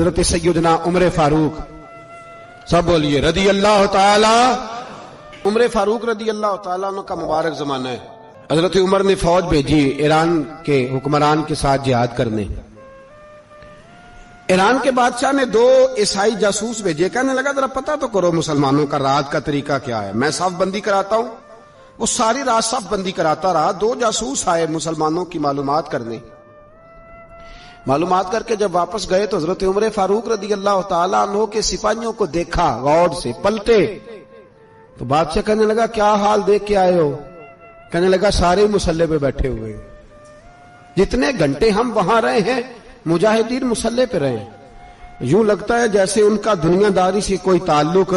حضرت سیدنا عمر فاروق، سب بولیے رضی اللہ تعالی۔ عمر فاروق رضی اللہ تعالیٰ عنہ کا مبارک زمانہ ہے۔ حضرت عمر نے فوج بھیجی ایران کے حکمران کے ساتھ جہاد کرنے۔ ایران کے بادشاہ نے 2 عیسائی جاسوس بھیجے، کہنے لگا ذرا پتہ تو کرو مسلمانوں کا رات کا طریقہ کیا ہے، میں صف بندی کراتا ہوں۔ وہ ساری رات صف بندی کراتا رہا۔ 2 جاسوس آئے مسلمانوں کی معلومات کرنے۔ معلومات کر کے جب واپس گئے تو حضرت عمر فاروق رضی اللہ تعالیٰ عنہ کے سپاہیوں کو دیکھا، غور سے پلٹے تو بادشاہ کہنے لگا کیا حال دیکھ کے آئے ہو؟ کہنے لگا سارے مسلح پہ بیٹھے ہوئے، جتنے گھنٹے ہم وہاں رہے ہیں مجاہدین مسلح پہ رہے ہیں، یوں لگتا ہے جیسے ان کا دنیا داری سے کوئی تعلق۔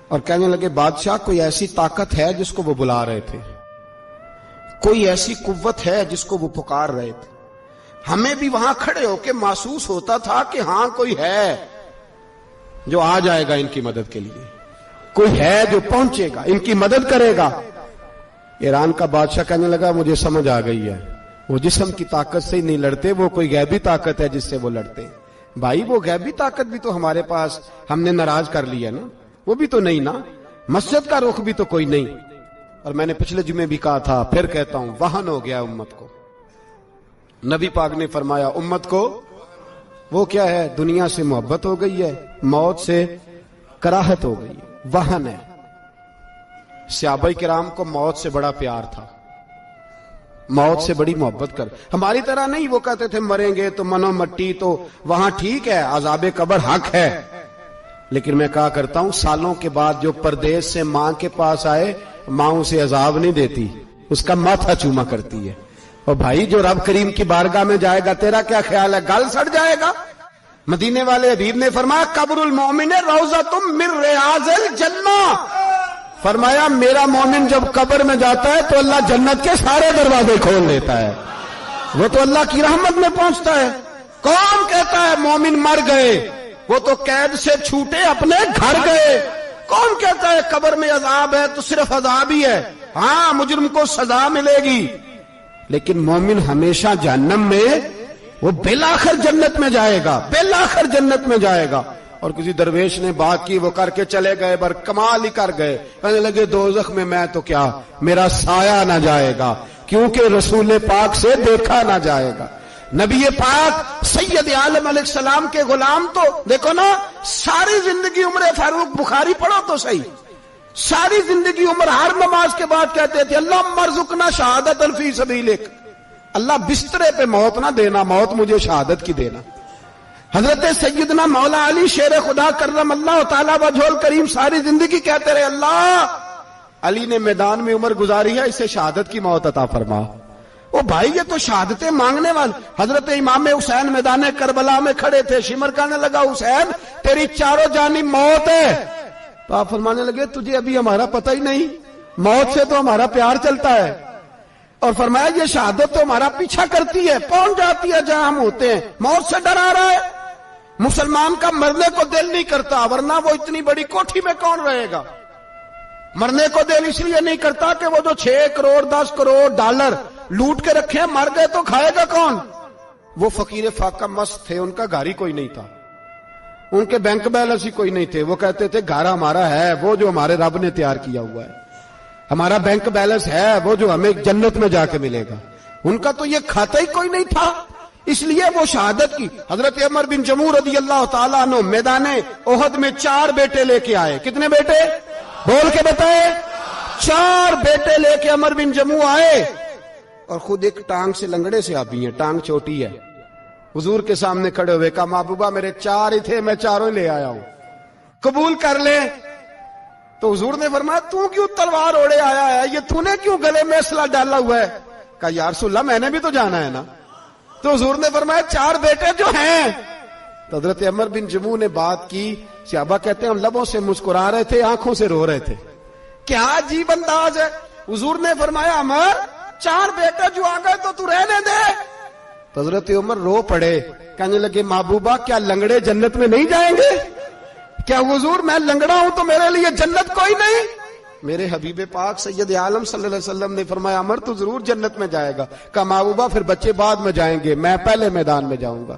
اور کہنے لگے بادشاہ کوئی ایسی طاقت ہے جس کو وہ بلا رہے تھے، کوئی ایسی قوت ہے جس کو وہ پکار رہے تھے، ہمیں بھی وہاں کھڑے ہو کے محسوس ہوتا تھا کہ ہاں کوئی ہے جو آ جائے گا ان کی مدد کے لیے، کوئی ہے جو پہنچے گا ان کی مدد کرے گا۔ ایران کا بادشاہ کہنے لگا مجھے سمجھ آ گئی ہے، وہ جسم کی طاقت سے ہی نہیں لڑتے، وہ کوئی غیبی طاقت ہے جس سے وہ لڑتے ہیں۔ بھائی وہ غیبی طاقت بھی تو ہمارے پاس ہم نے ناراض کر لیا نا، وہ بھی تو نہیں نا، مسجد کا رخ بھی تو کوئی نہیں۔ اور میں نے پچھلے جمعے بھی کہا تھا، پھر کہتا ہوں، وہن ہو گیا امت کو۔ نبی پاک نے فرمایا امت کو وہ کیا ہے، دنیا سے محبت ہو گئی ہے، موت سے کراہت ہو گئی ہے، وہن ہے۔ صحابہ کرام کو موت سے بڑا پیار تھا، موت سے بڑی محبت کر، ہماری طرح نہیں، وہ کہتے تھے مریں گے تو منو مٹی، تو وہاں ٹھیک ہے عذاب قبر حق ہے، لیکن میں کہا کرتا ہوں سالوں کے بعد جو پردیس سے ماں کے پاس آئے، ماں اسے عذاب نہیں دیتی، اس کا ماتھا چوما کرتی ہے۔ اور بھائی جو رب کریم کی بارگاہ میں جائے گا تیرا کیا خیال ہے، گل سڑ جائے گا؟ مدینے والے حبیب نے فرمایا قبر المومن روضۃ من ریاض الجنہ، فرمایا میرا مومن جب قبر میں جاتا ہے تو اللہ جنت کے سارے دروازے کھول دیتا ہے، وہ تو اللہ کی رحمت میں پہنچتا ہے۔ کون کہتا ہے مومن مر گئے، وہ تو قید سے چھوٹے اپنے گھر گئے۔ کون کہتا ہے قبر میں عذاب ہے تو صرف عذاب ہی ہے، ہاں مجرم کو سزا ملے گی، لیکن مومن ہمیشہ جہنم میں، وہ بالآخر جنت میں جائے گا، بالآخر جنت میں جائے گا۔ اور کسی درویش نے بات کی، وہ کر کے چلے گئے، بر کمال ہی کر گئے، کہنے لگے دوزخ میں میں تو کیا، میرا سایہ نہ جائے گا، کیونکہ رسول پاک سے دیکھا نہ جائے گا۔ نبی پاک سید عالم علیہ السلام کے غلام تو دیکھو نا، ساری زندگی عمر فاروق، بخاری پڑھو تو صحیح، ساری زندگی عمر ہر نماز کے بعد کہتے تھے اللہم ارزقنا شہادت فی سبیلک، اللہ بسترے پہ موت نہ دینا، موت مجھے شہادت کی دینا۔ حضرت سیدنا مولا علی شیر خدا کرم اللہ تعالیٰ وجہ الکریم ساری زندگی کہتے رہے اللہ، علی نے میدان میں عمر گزاری ہے، اسے شہادت کی موت عطا فرما۔ وہ بھائی یہ تو شہادتیں مانگنے والے۔ حضرت امام حسین میدان کربلا میں کھڑے تھے، شمر کہنے لگا حسین تیری چاروں جانب موت ہے، تو آپ فرمانے لگے تجھے ابھی ہمارا پتہ ہی نہیں، موت سے تو ہمارا پیار چلتا ہے، اور فرمایا یہ شہادت تو ہمارا پیچھا کرتی ہے، پہنچ جاتی ہے جہاں ہم ہوتے ہیں، موت سے ڈرا رہا ہے۔ مسلمان کا مرنے کو دل نہیں کرتا، ورنہ وہ اتنی بڑی کوٹھی میں کون رہے گا؟ مرنے کو دل اس لیے نہیں کرتا کہ وہ جو 6 کروڑ 10 کروڑ ڈالر لوٹ کے رکھے ہیں، مر گئے تو کھائے گا کون؟ وہ فقیر فاقہ مست تھے، ان کا گھر ہی کوئی نہیں تھا، ان کے بینک بیلنس ہی کوئی نہیں تھے، وہ کہتے تھے گھر ہمارا ہے وہ جو ہمارے رب نے تیار کیا ہوا ہے، ہمارا بینک بیلنس ہے وہ جو ہمیں جنت میں جا کے ملے گا۔ ان کا تو یہ کھاتا ہی کوئی نہیں تھا، اس لیے وہ شہادت کی۔ حضرت عمر بن جموع رضی اللہ تعالیٰ عنہ میدان احد میں 4 بیٹے لے کے آئے۔ کتنے بیٹے؟ بول کے بتائے۔ 4 بیٹے لے کے عمر بن جموع آئے، اور خود ایک ٹانگ سے لنگڑے سے آبی ہیں، ٹانگ چھوٹی ہے، حضور کے سامنے کھڑے ہوئے کہا محبوبہ میرے 4 ہی تھے، میں 4 ہی لے آیا ہوں، قبول کر لے۔ تو حضور نے فرمایا تو کیوں تلوار اوڑے آیا ہے، یہ تو نے کیوں گلے میں اسلحہ ڈالا ہوا ہے؟ کہا یا رسول اللہ میں نے بھی تو جانا ہے نا۔ تو حضور نے فرمایا 4 بیٹے جو ہیں۔ تو حضرت عمر بن جموع نے بات کی، صحابہ کہتے ہیں ہم لبوں سے مسکرا رہے تھے، آنکھوں سے رو رہے تھے، کیا عجیب انداز ہے۔ حضور نے فرمایا عمر 4 بیٹے جو آ گئے تو رہنے دے۔ تو حضرت عمر رو پڑے، کہنے لگے محبوبہ کیا لنگڑے جنت میں نہیں جائیں گے؟ کیا حضور میں لنگڑا ہوں تو میرے لیے جنت کوئی نہیں؟ میرے حبیب پاک سید عالم صلی اللہ علیہ وسلم نے فرمایا عمر تو ضرور جنت میں جائے گا۔ کہا محبوبہ پھر بچے بعد میں جائیں گے، میں پہلے میدان میں جاؤں گا۔